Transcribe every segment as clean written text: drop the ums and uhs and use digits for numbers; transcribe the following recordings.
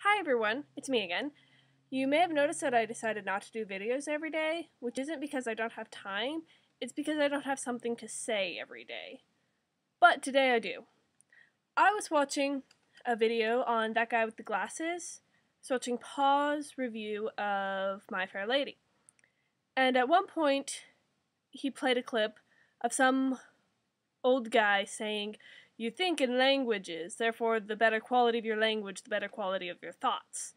Hi everyone, it's me again. You may have noticed that I decided not to do videos every day, which isn't because I don't have time, it's because I don't have something to say every day. But today I do. I was watching a video on that guy with the glasses. I was watching Pa's review of My Fair Lady. And at one point, he played a clip of some old guy saying, "You think in languages, therefore the better quality of your language, the better quality of your thoughts."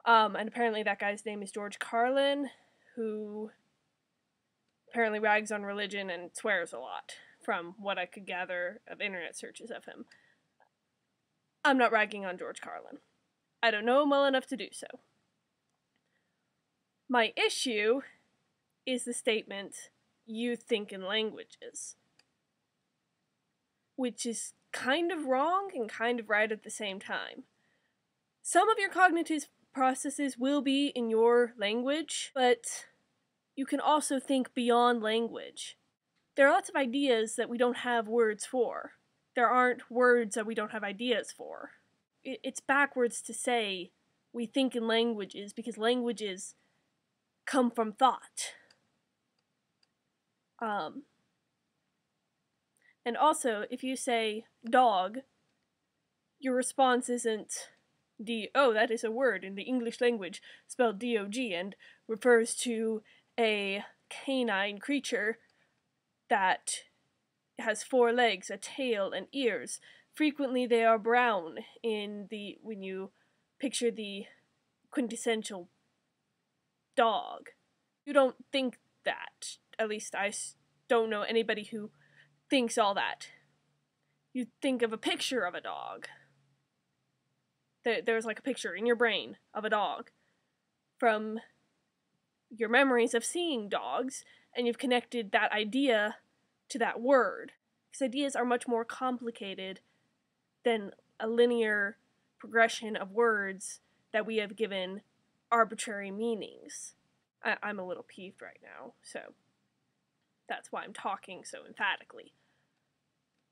And apparently that guy's name is George Carlin, who apparently rags on religion and swears a lot, from what I could gather of internet searches of him. I'm not ragging on George Carlin. I don't know him well enough to do so. My issue is the statement, "You think in languages," which is kind of wrong and kind of right at the same time. Some of your cognitive processes will be in your language, but you can also think beyond language. There are lots of ideas that we don't have words for. There aren't words that we don't have ideas for. It's backwards to say we think in languages because languages come from thought. And also, if you say dog, your response isn't oh, that is a word in the English language spelled D-O-G and refers to a canine creature that has 4 legs, a tail, and ears. Frequently they are brown when you picture the quintessential dog. You don't think that. At least I don't know anybody who thinks all that. You think of a picture of a dog. There's like a picture in your brain of a dog from your memories of seeing dogs, and you've connected that idea to that word. Because ideas are much more complicated than a linear progression of words that we have given arbitrary meanings. I'm a little peeved right now, so that's why I'm talking so emphatically.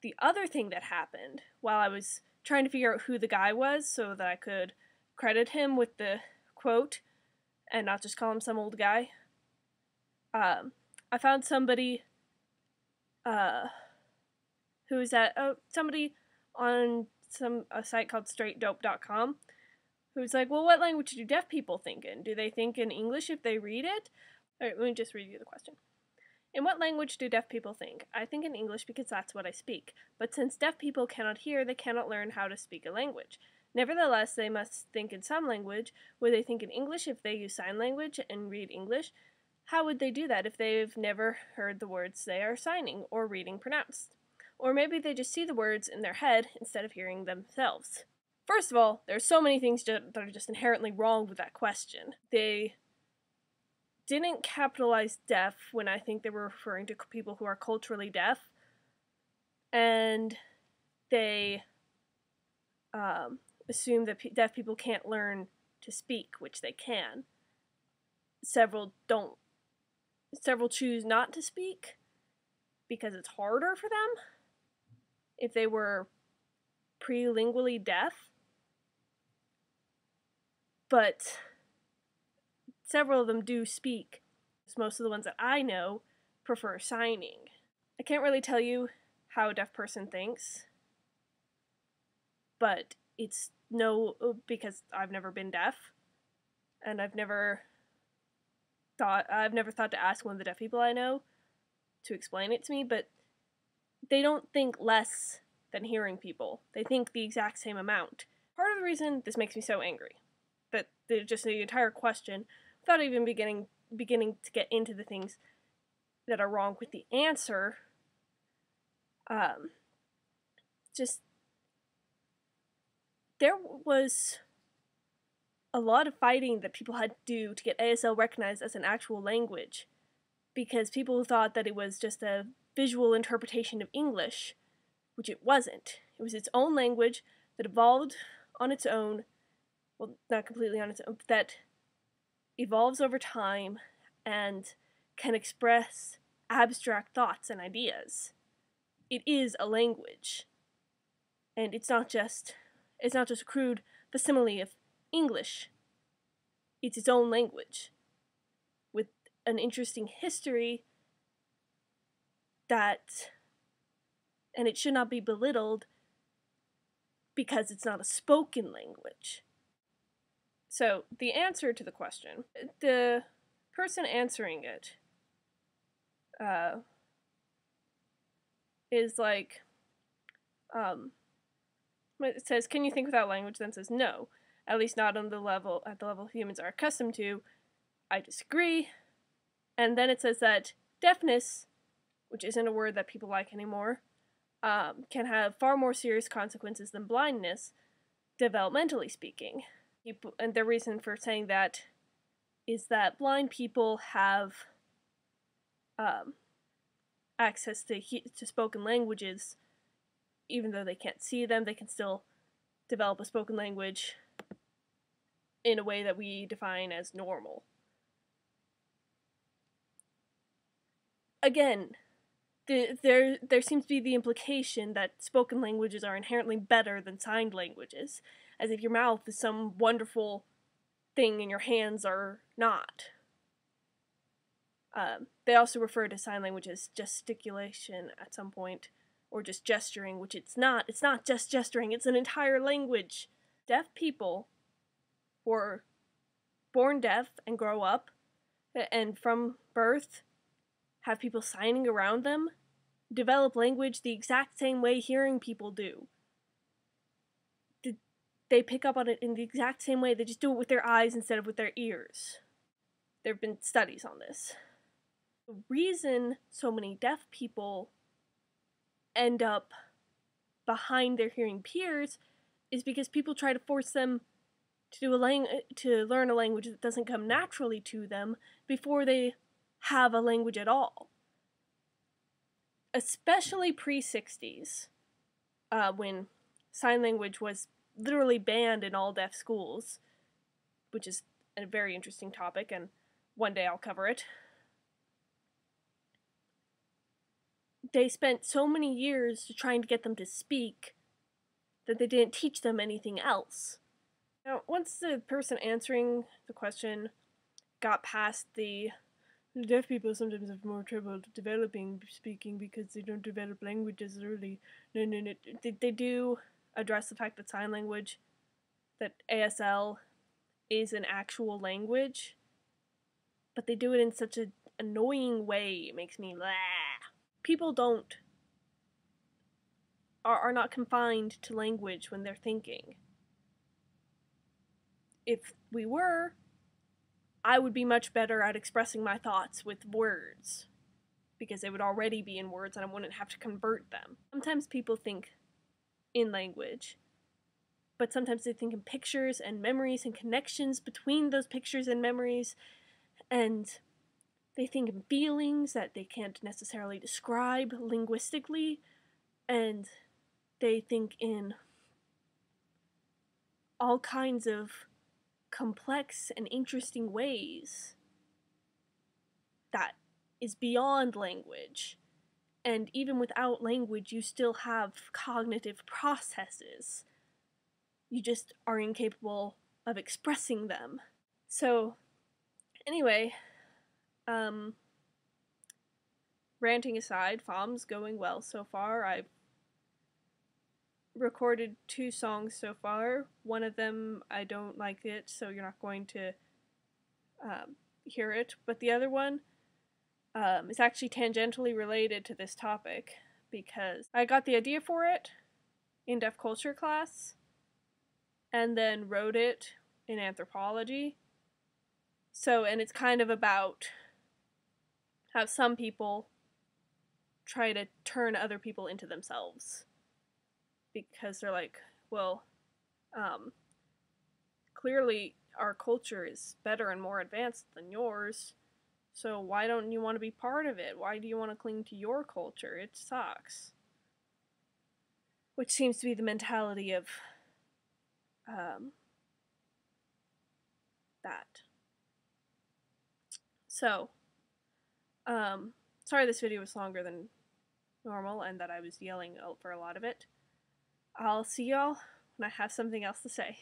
The other thing that happened while I was trying to figure out who the guy was so that I could credit him with the quote and not just call him some old guy, I found somebody who is at somebody on a site called straightdope.com who's like, well, what language do deaf people think in? Do they think in English if they read it? Alright, let me just read you the question. In what language do deaf people think? I think in English because that's what I speak. But since deaf people cannot hear, they cannot learn how to speak a language. Nevertheless, they must think in some language. Would they think in English if they use sign language and read English? How would they do that if they've never heard the words they are signing or reading pronounced? Or maybe they just see the words in their head instead of hearing themselves. First of all, there's so many things that are just inherently wrong with that question. They didn't capitalize deaf when I think they were referring to people who are culturally deaf, and they assume that deaf people can't learn to speak, which they can. Several choose not to speak because it's harder for them if they were prelingually deaf, but several of them do speak. Most of the ones that I know prefer signing. I can't really tell you how a deaf person thinks, but it's because I've never been deaf, and I've never thought to ask one of the deaf people I know to explain it to me, but they don't think less than hearing people. They think the exact same amount. Part of the reason this makes me so angry, that just the entire question, without even beginning to get into the things that are wrong with the answer, just there was a lot of fighting that people had to do to get ASL recognized as an actual language, because people thought that it was just a visual interpretation of English, which it wasn't. It was its own language that evolved on its own, well, not completely on its own, but that evolves over time and can express abstract thoughts and ideas. It is a language. And it's not just a crude facsimile of English. It's its own language with an interesting history and it should not be belittled because it's not a spoken language. So, the answer to the question, the person answering it is like, it says, can you think without language? Then says, no, at least not at the level humans are accustomed to. I disagree. And then it says that deafness, which isn't a word that people like anymore, can have far more serious consequences than blindness, developmentally speaking. And the reason for saying that is that blind people have access to spoken languages. Even though they can't see them, they can still develop a spoken language in a way that we define as normal. Again, there seems to be the implication that spoken languages are inherently better than signed languages, as if your mouth is some wonderful thing and your hands are not. They also refer to sign language as gesticulation at some point, or just gesturing, which it's not. It's not just gesturing, it's an entire language. Deaf people who are born deaf and grow up, and from birth have people signing around them, develop language the exact same way hearing people do. They pick up on it in the exact same way, they just do it with their eyes instead of with their ears. There have been studies on this. The reason so many deaf people end up behind their hearing peers is because people try to force them to learn a language that doesn't come naturally to them before they have a language at all. Especially pre-60s, when sign language was literally banned in all deaf schools, which is a very interesting topic, and one day I'll cover it. They spent so many years trying to get them to speak that they didn't teach them anything else. Now, once the person answering the question got past the deaf people sometimes have more trouble developing speaking because they don't develop languages early. No. They do address the fact that sign language, that ASL is an actual language, but they do it in such an annoying way. It makes me laugh. People are not confined to language when they're thinking. If we were, I would be much better at expressing my thoughts with words, because they would already be in words and I wouldn't have to convert them. Sometimes people think in language, but sometimes they think in pictures and memories and connections between those pictures and memories, and they think in feelings that they can't necessarily describe linguistically, and they think in all kinds of complex and interesting ways that is beyond language. And even without language, you still have cognitive processes. You just are incapable of expressing them. So, anyway, ranting aside, FOM's going well so far. I've recorded 2 songs so far. One of them, I don't like it, so you're not going to hear it. But the other one is actually tangentially related to this topic, because I got the idea for it in deaf culture class, and then wrote it in anthropology. So, and it's kind of about how some people try to turn other people into themselves. Because they're like, well, clearly our culture is better and more advanced than yours, so why don't you want to be part of it? Why do you want to cling to your culture? It sucks. Which seems to be the mentality of that. So, sorry this video was longer than normal and that I was yelling for a lot of it. I'll see y'all when I have something else to say.